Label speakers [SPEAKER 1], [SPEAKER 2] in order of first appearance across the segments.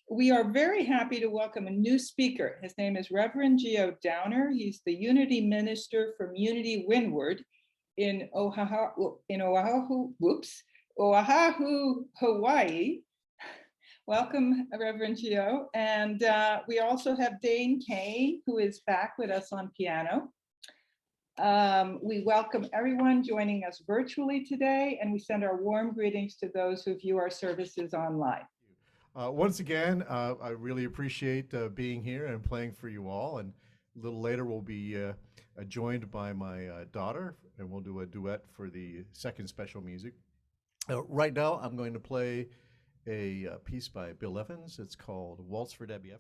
[SPEAKER 1] We are very happy to welcome a new speaker. His name is Reverend Geo Downer. He's the Unity Minister from Unity Windward in Oahu, Hawaii. Welcome, Reverend Geo. And we also have Dane Kane, who is back with us on piano. We welcome everyone joining us virtually today, and we send our warm greetings to those who view our services online.
[SPEAKER 2] Once again, I really appreciate being here and playing for you all. And a little later, we'll be joined by my daughter, and we'll do a duet for the second special music. Right now, I'm going to play a piece by Bill Evans. It's called Waltz for Debbie F.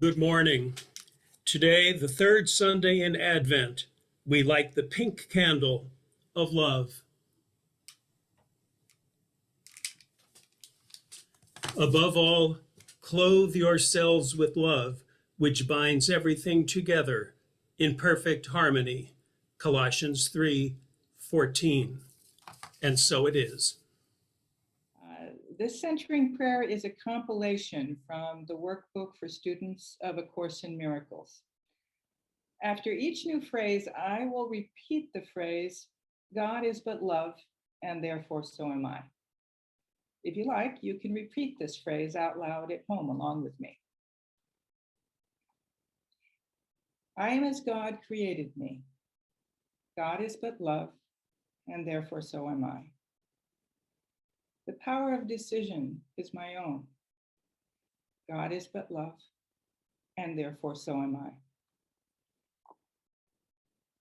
[SPEAKER 3] Good morning. Today, the third Sunday in Advent, we light the pink candle of love. Above all, clothe yourselves with love, which binds everything together in perfect harmony. Colossians 3:14. And so it is.
[SPEAKER 1] This centering prayer is a compilation from the workbook for students of A Course in Miracles. After each new phrase, I will repeat the phrase, God is but love, and therefore so am I. If you like, you can repeat this phrase out loud at home along with me. I am as God created me. God is but love, and therefore so am I. The power of decision is my own. God is but love, and therefore so am I.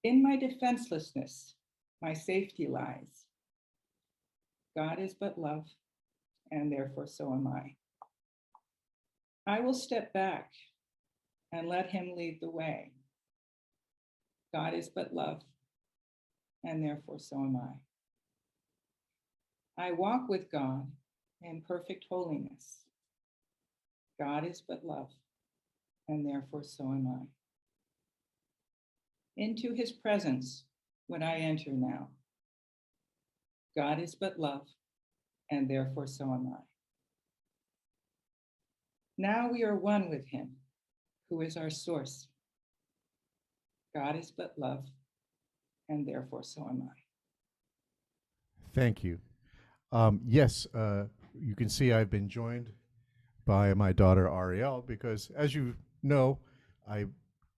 [SPEAKER 1] In my defenselessness, my safety lies. God is but love, and therefore so am I. I will step back and let him lead the way. God is but love, and therefore so am I. I walk with God in perfect holiness. God is but love, and therefore so am I. Into his presence would I enter now. God is but love, and therefore so am I. Now we are one with him, who is our source. God is but love, and therefore so am I.
[SPEAKER 2] Thank you. Yes, you can see I've been joined by my daughter Ariel because, as you know,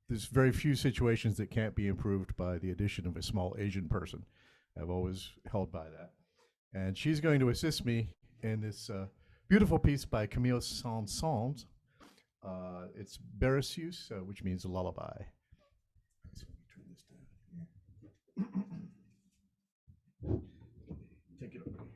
[SPEAKER 2] there's very few situations that can't be improved by the addition of a small Asian person. I've always held by that, and she's going to assist me in this beautiful piece by Camille Saint-Saëns. It's Berceuse, which means lullaby. So let me turn this down here. Take it over.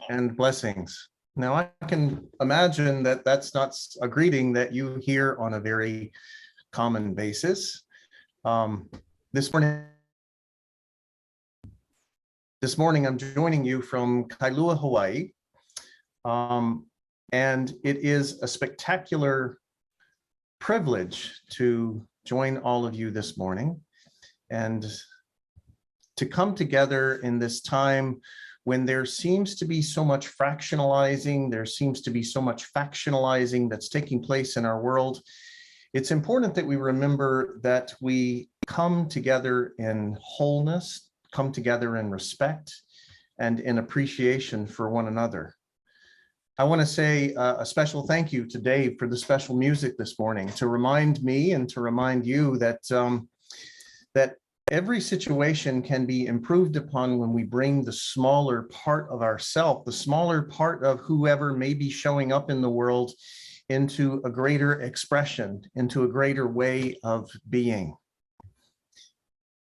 [SPEAKER 4] and blessings. Now, I can imagine that that's not a greeting that you hear on a very common basis. Um, this morning, I'm joining you from Kailua, Hawaii. And it is a spectacular privilege to join all of you this morning and to come together in this time when there seems to be so much fractionalizing, there seems to be so much factionalizing that's taking place in our world. It's important that we remember that we come together in wholeness, come together in respect, and in appreciation for one another. I want to say a special thank you to Dave for the special music this morning to remind me and to remind you that that every situation can be improved upon when we bring the smaller part of ourself, the smaller part of whoever may be showing up in the world, into a greater expression, into a greater way of being.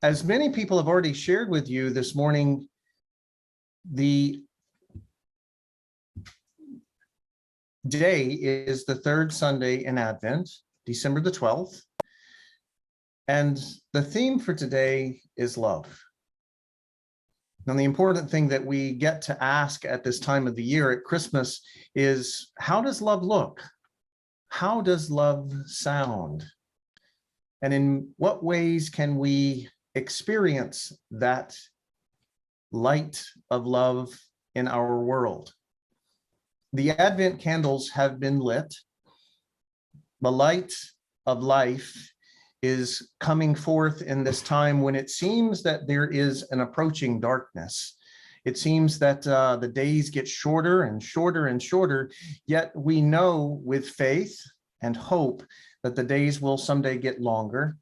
[SPEAKER 4] As many people have already shared with you this morning, the day is the third Sunday in Advent, December the 12th. And the theme for today is love. Now, the important thing that we get to ask at this time of the year at Christmas is, how does love look? How does love sound? And in what ways can we experience that light of love in our world? The Advent candles have been lit. The light of life is coming forth in this time when it seems that there is an approaching darkness. It seems that the days get shorter and shorter and shorter, yet we know with faith and hope that the days will someday get longer.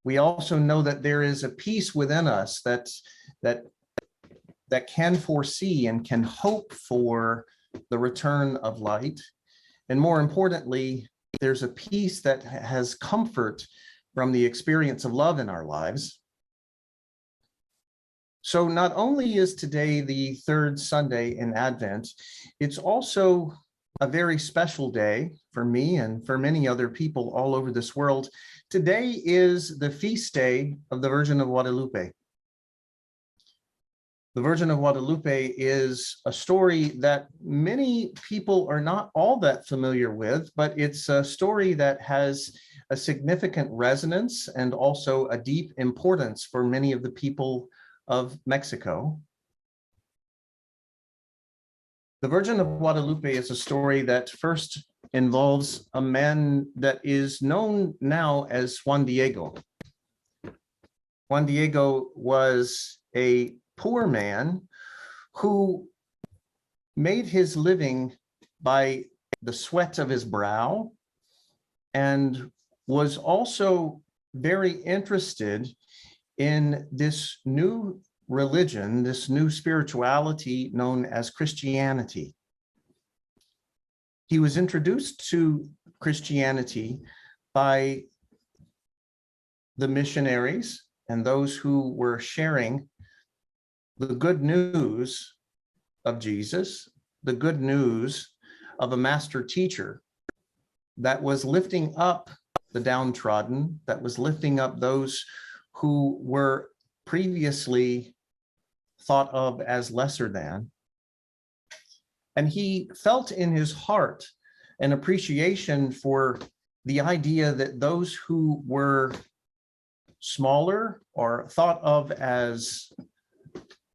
[SPEAKER 4] We also know that there is a peace within us that can foresee and can hope for the return of light. And more importantly, there's a peace that has comfort from the experience of love in our lives. So not only is today the third Sunday in Advent, it's also a very special day for me and for many other people all over this world. Today is the feast day of the Virgin of Guadalupe. The Virgin of Guadalupe is a story that many people are not all that familiar with, but it's a story that has a significant resonance and also a deep importance for many of the people of Mexico. The Virgin of Guadalupe is a story that first involves a man that is known now as Juan Diego. Juan Diego was a poor man who made his living by the sweat of his brow and was also very interested in this new religion, this new spirituality known as Christianity. He was introduced to Christianity by the missionaries and those who were sharing the good news of Jesus, the good news of a master teacher that was lifting up the downtrodden, that was lifting up those who were previously thought of as lesser than. And he felt in his heart an appreciation for the idea that those who were smaller or thought of as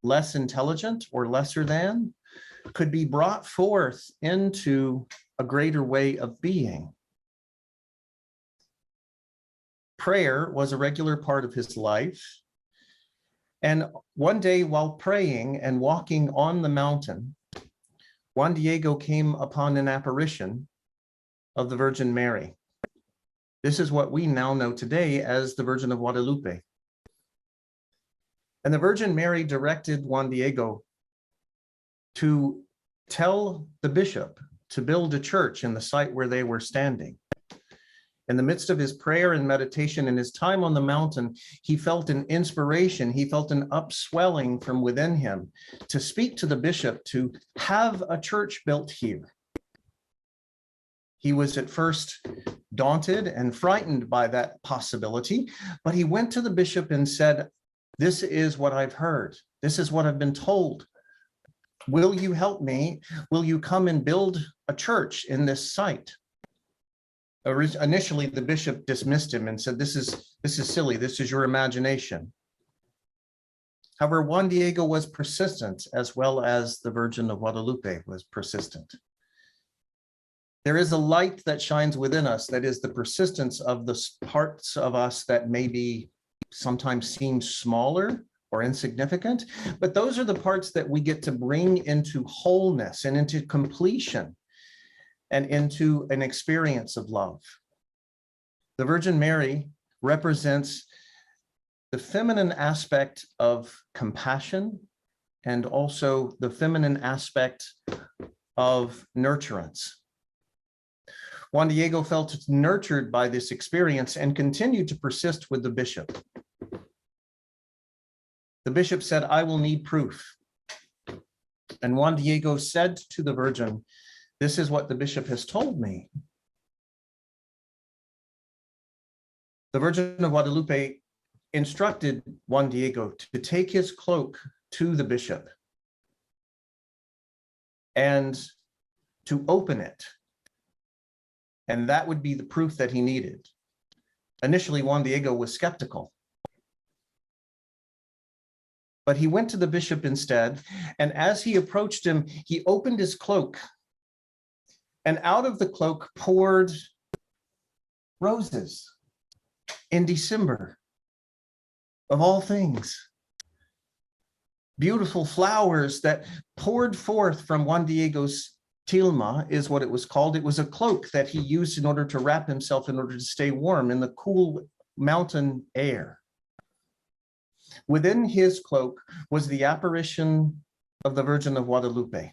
[SPEAKER 4] less intelligent or lesser than could be brought forth into a greater way of being. Prayer was a regular part of his life. And one day while praying and walking on the mountain, Juan Diego came upon an apparition of the Virgin Mary. This is what we now know today as the Virgin of Guadalupe. And the Virgin Mary directed Juan Diego to tell the bishop to build a church in the site where they were standing. In the midst of his prayer and meditation and his time on the mountain, he felt an inspiration. He felt an upswelling from within him to speak to the bishop to have a church built here. He was at first daunted and frightened by that possibility, but he went to the bishop and said, "This is what I've heard. This is what I've been told. Will you help me? Will you come and build a church in this site?" Initially, the bishop dismissed him and said, this is silly. This is your imagination. However, Juan Diego was persistent, as well as the Virgin of Guadalupe was persistent. There is a light that shines within us that is the persistence of the parts of us that maybe sometimes seem smaller or insignificant, but those are the parts that we get to bring into wholeness and into completion and into an experience of love. The Virgin Mary represents the feminine aspect of compassion and also the feminine aspect of nurturance. Juan Diego felt nurtured by this experience and continued to persist with the bishop. The bishop said, "I will need proof." And Juan Diego said to the Virgin, "This is what the bishop has told me." The Virgin of Guadalupe instructed Juan Diego to take his cloak to the bishop and to open it. And that would be the proof that he needed. Initially, Juan Diego was skeptical, but he went to the bishop instead. And as he approached him, he opened his cloak, and out of the cloak poured roses in December, of all things. Beautiful flowers that poured forth from Juan Diego's tilma is what it was called. It was a cloak that he used in order to wrap himself in order to stay warm in the cool mountain air. Within his cloak was the apparition of the Virgin of Guadalupe,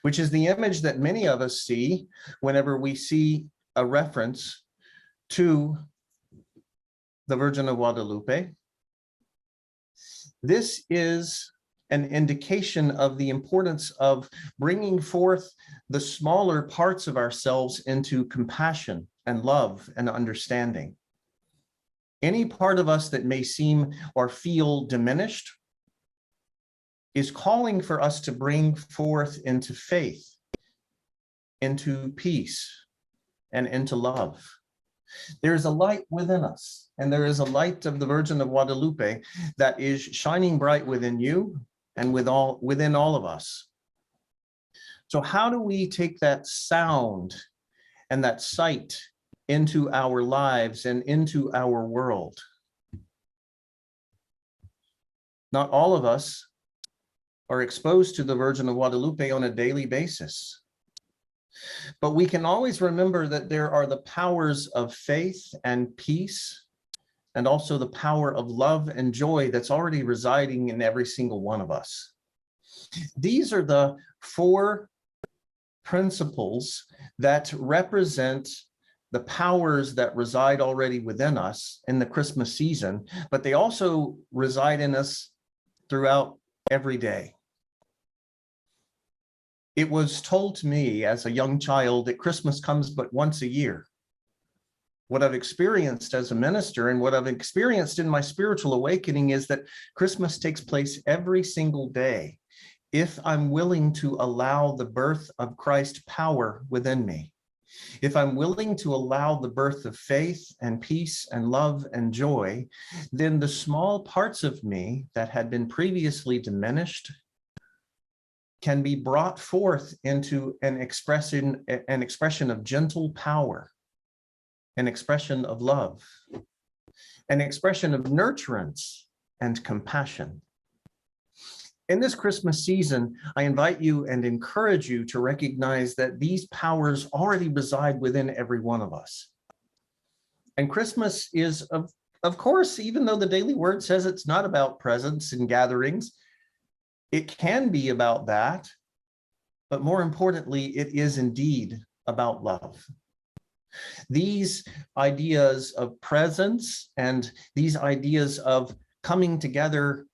[SPEAKER 4] which is the image that many of us see whenever we see a reference to the Virgin of Guadalupe. This is an indication of the importance of bringing forth the smaller parts of ourselves into compassion and love and understanding. Any part of us that may seem or feel diminished is calling for us to bring forth into faith, into peace, and into love. There is a light within us, and there is a light of the Virgin of Guadalupe that is shining bright within you and within all of us. So how do we take that sound and that sight into our lives and into our world? Not all of us are exposed to the Virgin of Guadalupe on a daily basis. But we can always remember that there are the powers of faith and peace, and also the power of love and joy that's already residing in every single one of us. These are the four principles that represent the powers that reside already within us in the Christmas season, but they also reside in us throughout every day. It was told to me as a young child that Christmas comes but once a year. What I've experienced as a minister and what I've experienced in my spiritual awakening is that Christmas takes place every single day if I'm willing to allow the birth of Christ's power within me. If I'm willing to allow the birth of faith and peace and love and joy, then the small parts of me that had been previously diminished can be brought forth into an expression of gentle power, an expression of love, an expression of nurturance and compassion. In this Christmas season, I invite you and encourage you to recognize that these powers already reside within every one of us. And Christmas is, of course, even though the Daily Word says it's not about presents and gatherings, it can be about that, but more importantly, it is indeed about love. These ideas of presence and these ideas of coming together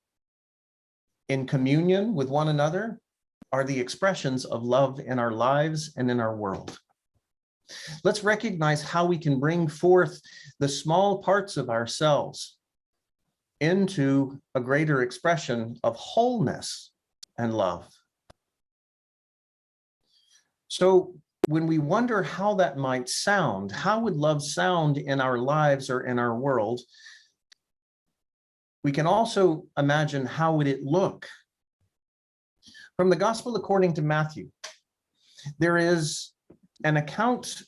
[SPEAKER 4] in communion with one another are the expressions of love in our lives and in our world. Let's recognize how we can bring forth the small parts of ourselves into a greater expression of wholeness and love. So when we wonder how that might sound, how would love sound in our lives or in our world? We can also imagine how would it look. From the Gospel according to Matthew, there is an account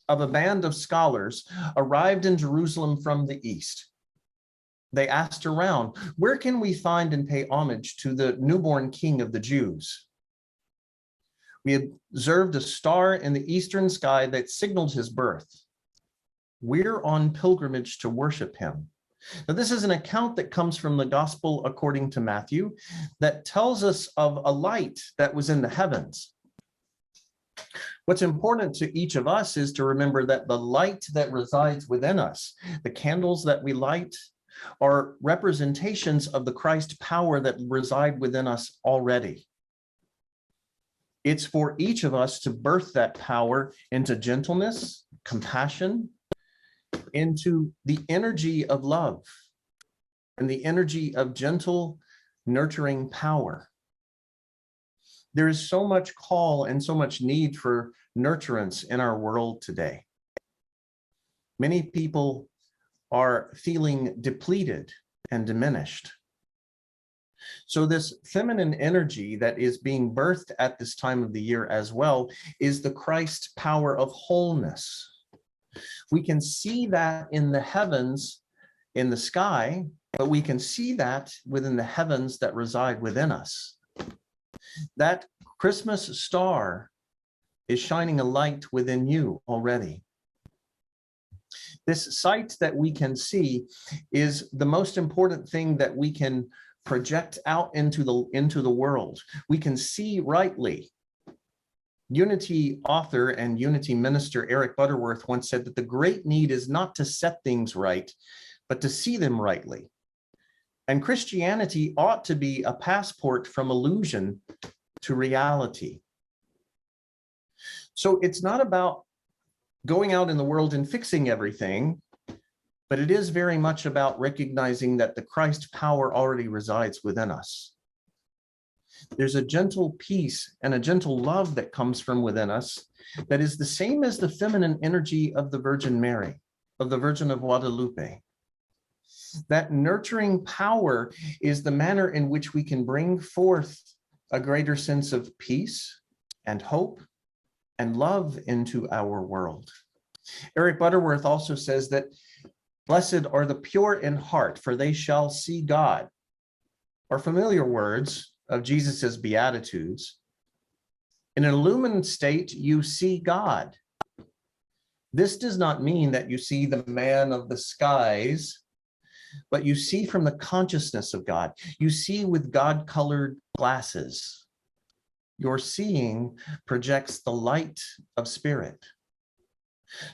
[SPEAKER 4] of a band of scholars arrived in Jerusalem from the east. They asked around, where can we find and pay homage to the newborn king of the Jews? We observed a star in the eastern sky that signaled his birth. We're on pilgrimage to worship him. Now, this is an account that comes from the Gospel according to Matthew that tells us of a light that was in the heavens. What's important to each of us is to remember that the light that resides within us, the candles that we light, are representations of the Christ power that reside within us already. It's for each of us to birth that power into gentleness, compassion, into the energy of love and the energy of gentle, nurturing power. There is so much call and so much need for nurturance in our world today. Many people are feeling depleted and diminished. So this feminine energy that is being birthed at this time of the year as well is the Christ power of wholeness. We can see that in the heavens, in the sky, but we can see that within the heavens that reside within us. That Christmas star is shining a light within you already. This sight that we can see is the most important thing that we can project out into the world. We can see rightly. Unity author and Unity minister Eric Butterworth once said that the great need is not to set things right, but to see them rightly. And Christianity ought to be a passport from illusion to reality. So it's not about going out in the world and fixing everything, but it is very much about recognizing that the Christ power already resides within us. There's a gentle peace and a gentle love that comes from within us that is the same as the feminine energy of the Virgin Mary, of the Virgin of Guadalupe. That nurturing power is the manner in which we can bring forth a greater sense of peace and hope and love into our world. Eric Butterworth also says that blessed are the pure in heart, for they shall see God. Are familiar words of Jesus's Beatitudes. In an illumined state, you see God. This does not mean that you see the man of the skies, but you see from the consciousness of God. You see with God-colored glasses. Your seeing projects the light of spirit.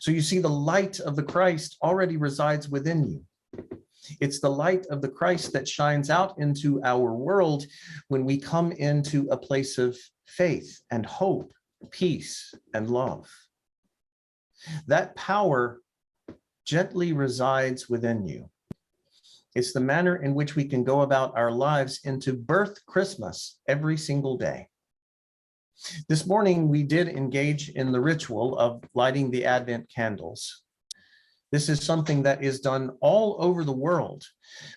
[SPEAKER 4] So you see the light of the Christ already resides within you. It's the light of the Christ that shines out into our world when we come into a place of faith and hope, peace and love. That power gently resides within you. It's the manner in which we can go about our lives and to birth Christmas every single day. This morning, we did engage in the ritual of lighting the Advent candles. This is something that is done all over the world.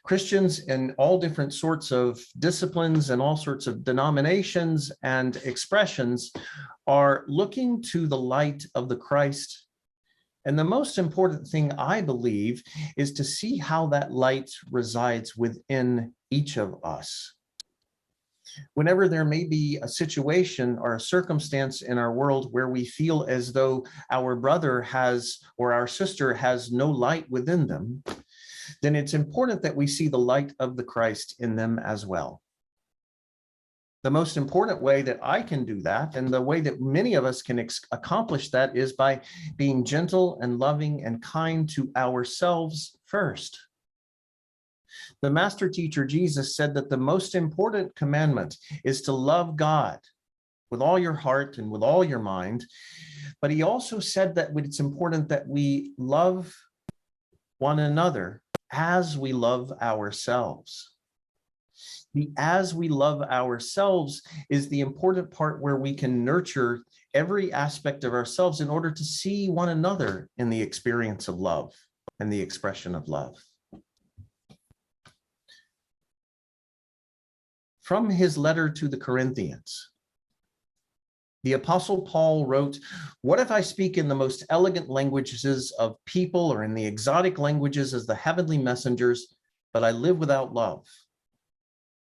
[SPEAKER 4] Christians in all different sorts of disciplines and all sorts of denominations and expressions are looking to the light of the Christ. And the most important thing, I believe, is to see how that light resides within each of us. Whenever there may be a situation or a circumstance in our world where we feel as though our brother has or our sister has no light within them, then it's important that we see the light of the Christ in them as well. The most important way that I can do that, and the way that many of us can accomplish that, is by being gentle and loving and kind to ourselves first. The master teacher Jesus said that the most important commandment is to love God with all your heart and with all your mind. But he also said that it's important that we love one another as we love ourselves. The as we love ourselves is the important part where we can nurture every aspect of ourselves in order to see one another in the experience of love and the expression of love. From his letter to the Corinthians, the Apostle Paul wrote, "What if I speak in the most elegant languages of people or in the exotic languages as the heavenly messengers, but I live without love?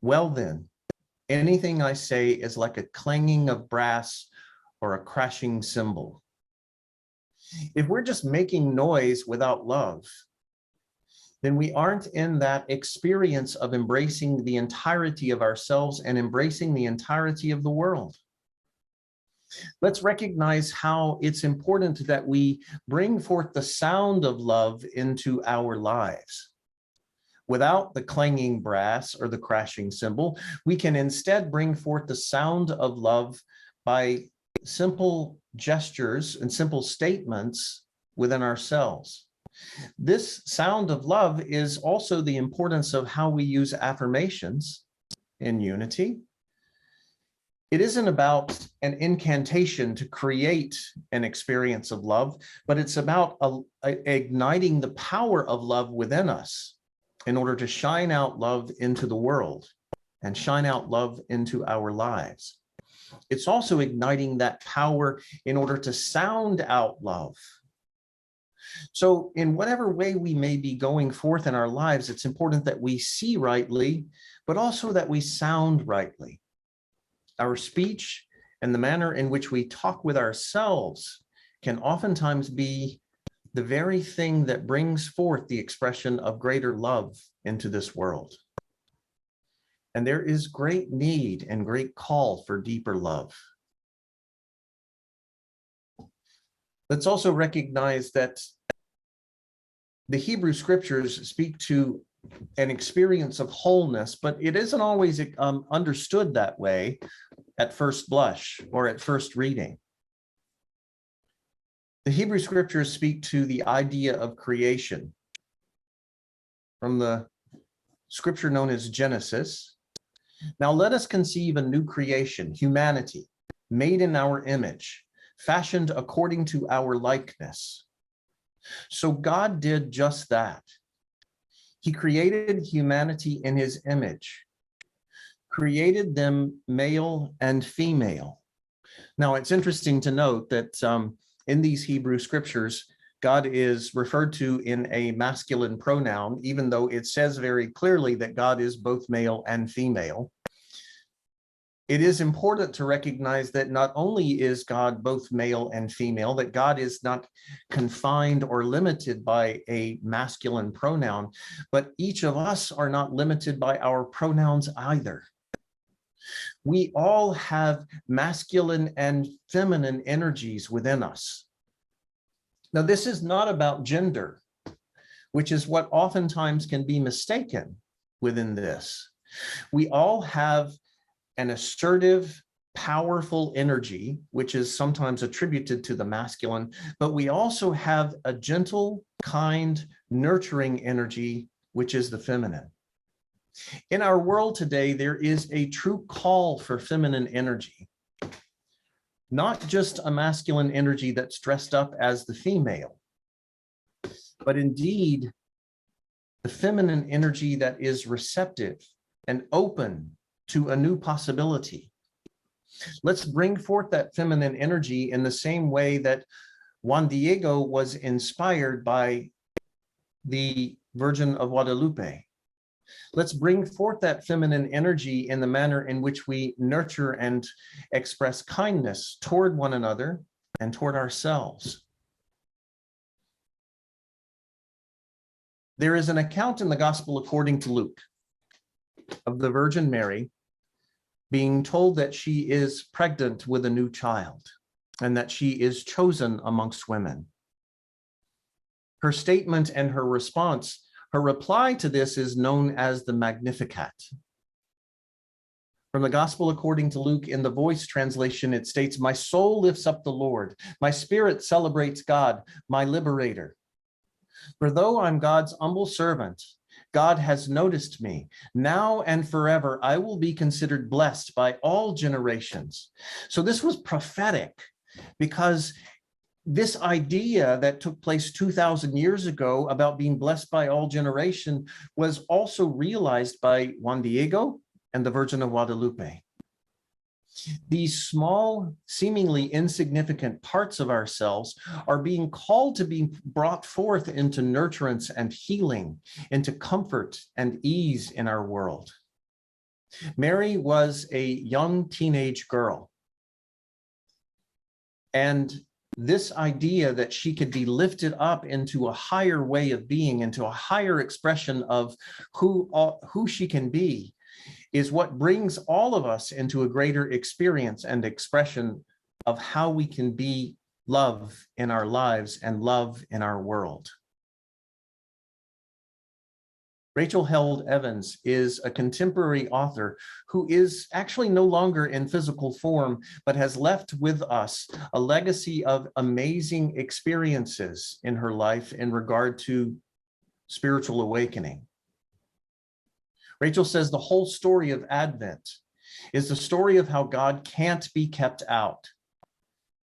[SPEAKER 4] Well then, anything I say is like a clanging of brass or a crashing cymbal." If we're just making noise without love, then we aren't in that experience of embracing the entirety of ourselves and embracing the entirety of the world. Let's recognize how it's important that we bring forth the sound of love into our lives. Without the clanging brass or the crashing cymbal, we can instead bring forth the sound of love by simple gestures and simple statements within ourselves. This sound of love is also the importance of how we use affirmations in unity. It isn't about an incantation to create an experience of love, but it's about igniting the power of love within us in order to shine out love into the world and shine out love into our lives. It's also igniting that power in order to sound out love. So in whatever way we may be going forth in our lives, it's important that we see rightly, but also that we sound rightly. Our speech and the manner in which we talk with ourselves can oftentimes be the very thing that brings forth the expression of greater love into this world. And there is great need and great call for deeper love. Let's also recognize that the Hebrew scriptures speak to an experience of wholeness, but it isn't always understood that way at first blush or at first reading. The Hebrew scriptures speak to the idea of creation from the scripture known as Genesis. Now let us conceive a new creation, humanity, made in our image, fashioned according to our likeness. So God did just that. He created humanity in his image, created them male and female. Now it's interesting to note that in these Hebrew scriptures, God is referred to in a masculine pronoun, even though it says very clearly that God is both male and female. It is important to recognize that not only is God both male and female, that God is not confined or limited by a masculine pronoun, but each of us are not limited by our pronouns either. We all have masculine and feminine energies within us. Now, this is not about gender, which is what oftentimes can be mistaken within this. We all have an assertive, powerful energy, which is sometimes attributed to the masculine, but we also have a gentle, kind, nurturing energy, which is the feminine. In our world today, there is a true call for feminine energy, not just a masculine energy that's dressed up as the female, but indeed the feminine energy that is receptive and open to a new possibility. Let's bring forth that feminine energy in the same way that Juan Diego was inspired by the Virgin of Guadalupe. Let's bring forth that feminine energy in the manner in which we nurture and express kindness toward one another and toward ourselves. There is an account in the Gospel according to Luke of the Virgin Mary being told that she is pregnant with a new child and that she is chosen amongst women. Her statement and her response, her reply to this is known as the Magnificat. From the Gospel according to Luke, in the Voice translation, it states, "My soul lifts up the Lord. My spirit celebrates God, my liberator. For though I'm God's humble servant, God has noticed me. Now and forever, I will be considered blessed by all generations." So this was prophetic, because this idea that took place 2,000 years ago about being blessed by all generation was also realized by Juan Diego and the Virgin of Guadalupe. These small, seemingly insignificant parts of ourselves are being called to be brought forth into nurturance and healing, into comfort and ease in our world. Mary was a young teenage girl. And this idea that she could be lifted up into a higher way of being, into a higher expression of who she can be, is what brings all of us into a greater experience and expression of how we can be love in our lives and love in our world. Rachel Held Evans is a contemporary author who is actually no longer in physical form, but has left with us a legacy of amazing experiences in her life in regard to spiritual awakening. Rachel says the whole story of Advent is the story of how God can't be kept out.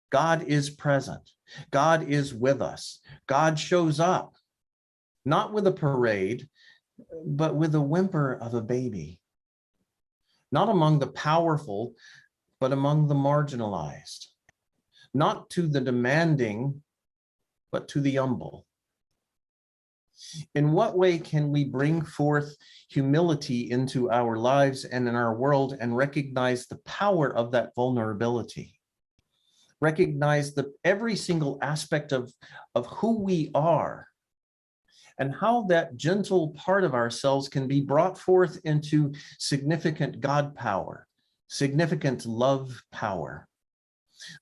[SPEAKER 4] God is present. God is with us. God shows up, not with a parade, but with the whimper of a baby, not among the powerful, but among the marginalized, not to the demanding, but to the humble. In what way can we bring forth humility into our lives and in our world and recognize the power of that vulnerability? Recognize every single aspect of who we are, and how that gentle part of ourselves can be brought forth into significant God power, significant love power.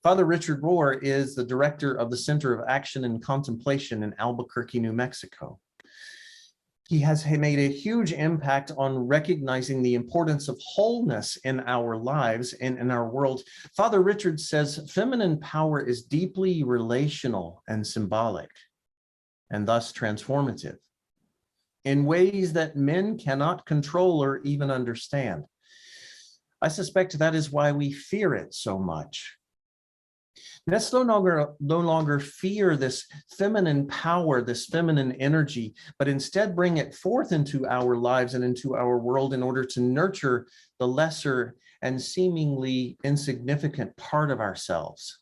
[SPEAKER 4] Father Richard Rohr is the director of the Center of Action and Contemplation in Albuquerque, New Mexico. He has made a huge impact on recognizing the importance of wholeness in our lives and in our world. Father Richard says feminine power is deeply relational and symbolic, and thus transformative, in ways that men cannot control or even understand. I suspect that is why we fear it so much. Let's no longer fear this feminine power, this feminine energy, but instead bring it forth into our lives and into our world in order to nurture the lesser and seemingly insignificant part of ourselves.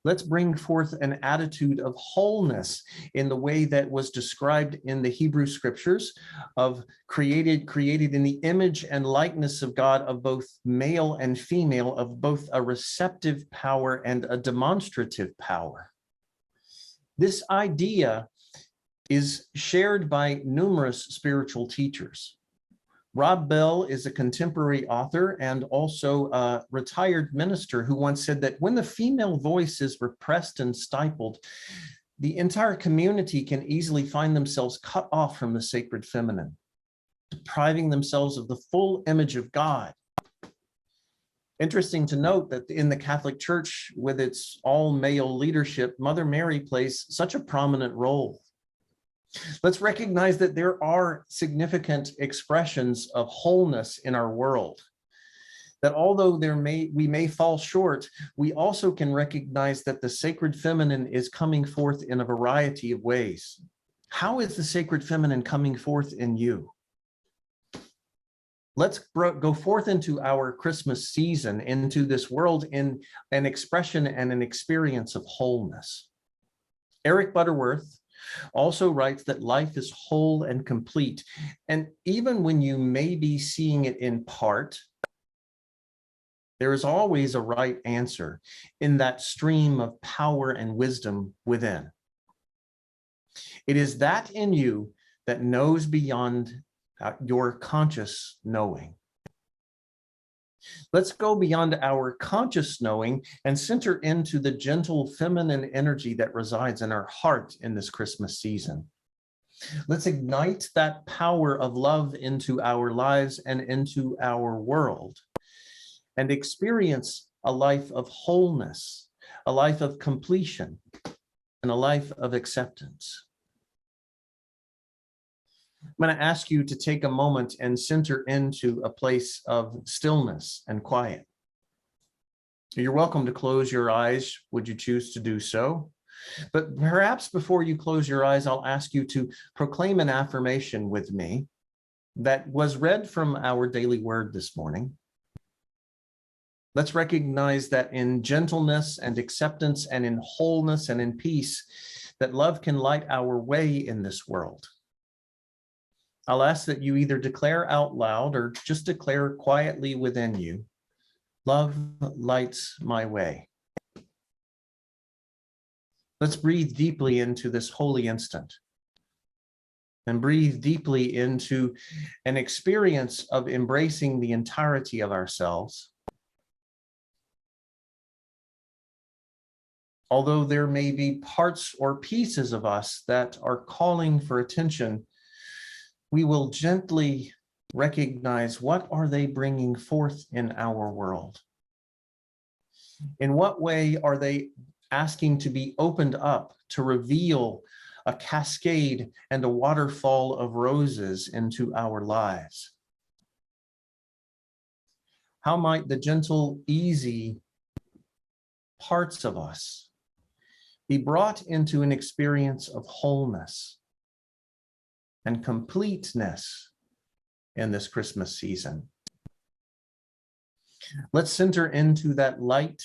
[SPEAKER 4] Let's bring forth an attitude of wholeness in the way that was described in the Hebrew scriptures of created in the image and likeness of God, of both male and female, of both a receptive power and a demonstrative power. This idea is shared by numerous spiritual teachers. Rob Bell is a contemporary author and also a retired minister who once said that when the female voice is repressed and stifled, the entire community can easily find themselves cut off from the sacred feminine, depriving themselves of the full image of God. Interesting to note that in the Catholic Church, with its all-male leadership, Mother Mary plays such a prominent role. Let's recognize that there are significant expressions of wholeness in our world, that although we may fall short, we also can recognize that the sacred feminine is coming forth in a variety of ways. How is the sacred feminine coming forth in you? Let's go forth into our Christmas season, into this world in an expression and an experience of wholeness. Eric Butterworth also writes that life is whole and complete. And even when you may be seeing it in part, there is always a right answer in that stream of power and wisdom within. It is that in you that knows beyond your conscious knowing. Let's go beyond our conscious knowing and center into the gentle feminine energy that resides in our heart in this Christmas season. Let's ignite that power of love into our lives and into our world, and experience a life of wholeness, a life of completion, and a life of acceptance. I'm going to ask you to take a moment and center into a place of stillness and quiet. You're welcome to close your eyes, would you choose to do so? But perhaps before you close your eyes, I'll ask you to proclaim an affirmation with me that was read from our daily word this morning. Let's recognize that in gentleness and acceptance and in wholeness and in peace, that love can light our way in this world. I'll ask that you either declare out loud or just declare quietly within you, love lights my way. Let's breathe deeply into this holy instant and breathe deeply into an experience of embracing the entirety of ourselves. Although there may be parts or pieces of us that are calling for attention, we will gently recognize what are they bringing forth in our world. In what way are they asking to be opened up to reveal a cascade and a waterfall of roses into our lives? How might the gentle, easy parts of us be brought into an experience of wholeness and completeness in this Christmas season? Let's center into that light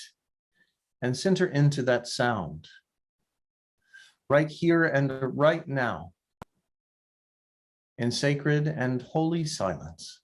[SPEAKER 4] and center into that sound right here and right now in sacred and holy silence.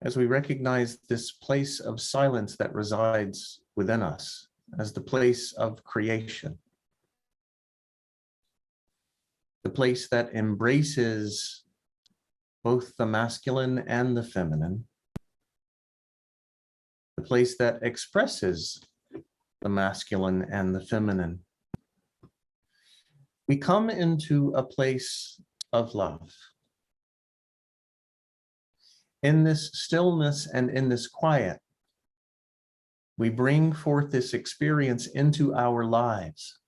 [SPEAKER 4] As we recognize this place of silence that resides within us as the place of creation, the place that embraces both the masculine and the feminine, the place that expresses the masculine and the feminine, we come into a place of love. In this stillness and in this quiet, we bring forth this experience into our lives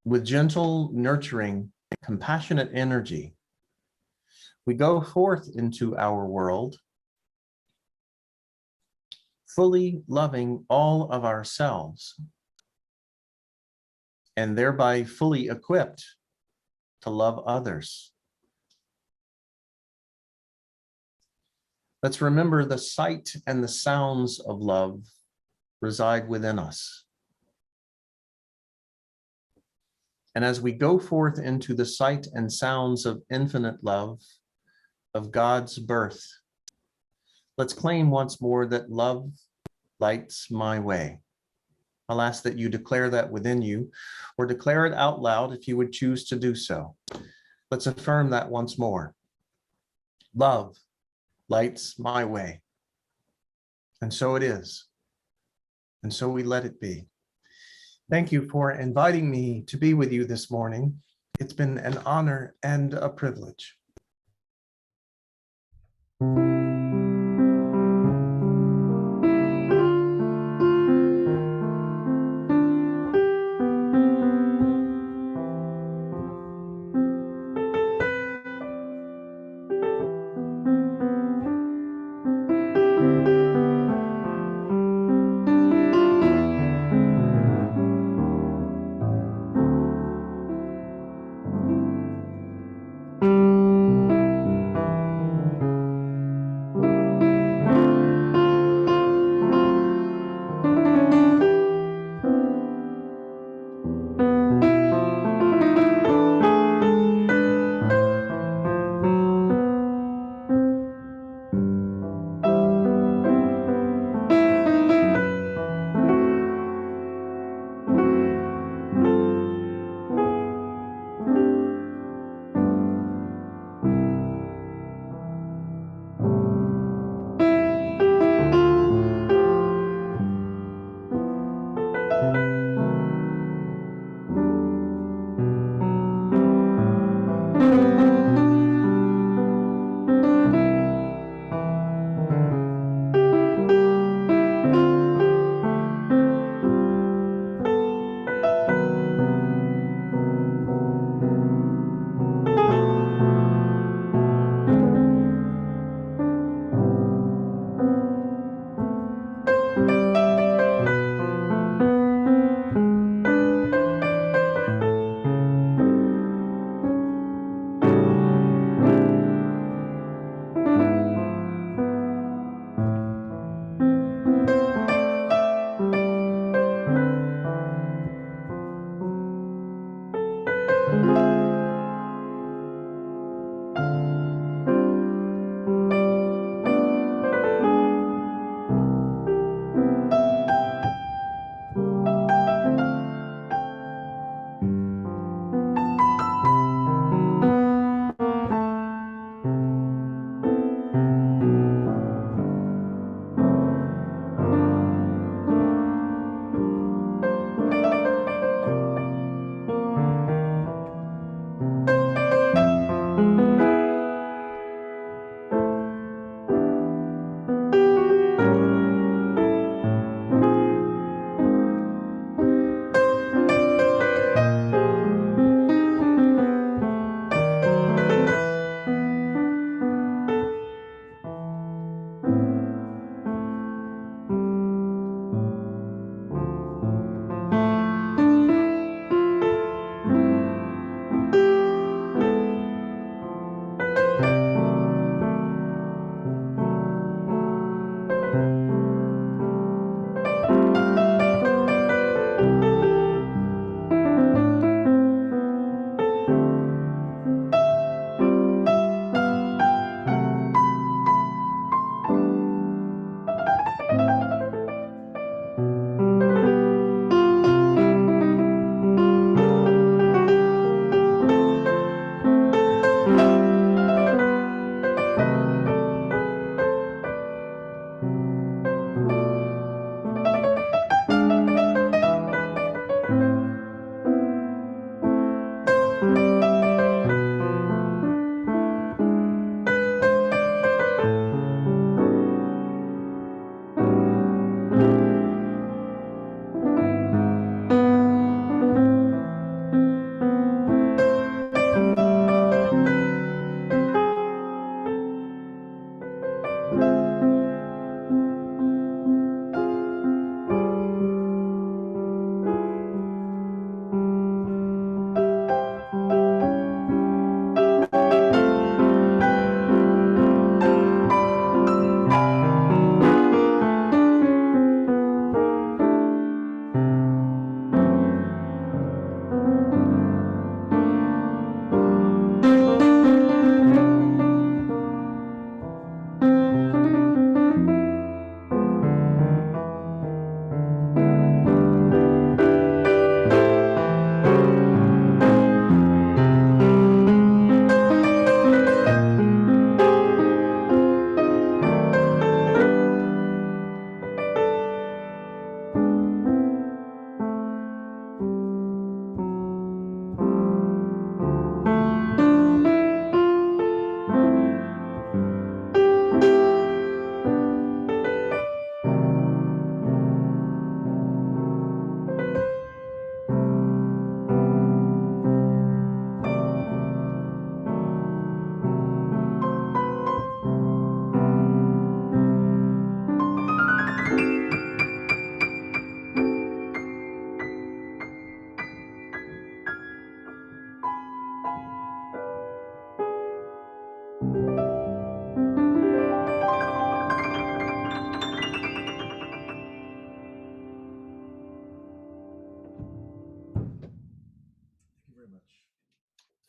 [SPEAKER 4] with gentle, nurturing, compassionate energy. We go forth into our world, fully loving all of ourselves, and thereby fully equipped to love others. Let's remember the sight and the sounds of love reside within us. And as we go forth into the sight and sounds of infinite love, of God's birth, let's claim once more that love lights my way. I'll ask that you declare that within you, or declare it out loud if you would choose to do so. Let's affirm that once more. Love lights my way. And so it is. And so we let it be. Thank you for inviting me to be with you this morning. It's been an honor and a privilege.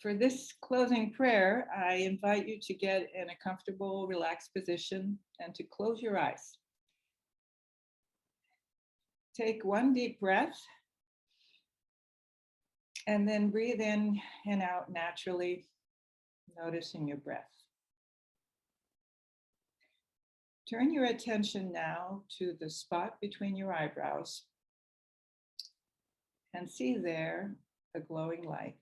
[SPEAKER 1] For this closing prayer, I invite you to get in a comfortable, relaxed position and to close your eyes. Take one deep breath and then breathe in and out naturally, noticing your breath. Turn your attention now to the spot between your eyebrows and see there a glowing light.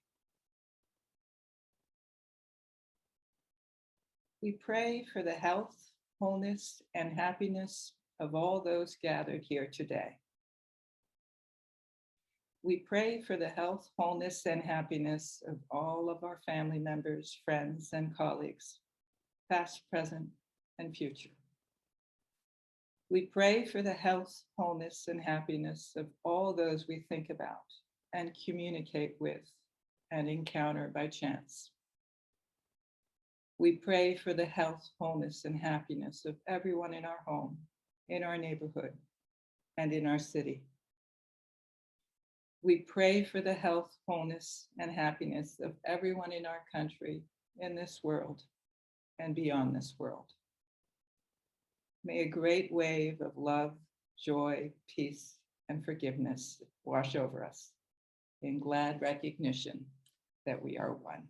[SPEAKER 1] We pray for the health, wholeness, and happiness of all those gathered here today. We pray for the health, wholeness, and happiness of all of our family members, friends, and colleagues, past, present, and future. We pray for the health, wholeness, and happiness of all those we think about and communicate with and encounter by chance. We pray for the health, wholeness, and happiness of everyone in our home, in our neighborhood, and in our city. We pray for the health, wholeness, and happiness of everyone in our country, in this world, and beyond this world. May a great wave of love, joy, peace, and forgiveness wash over us in glad recognition that we are one.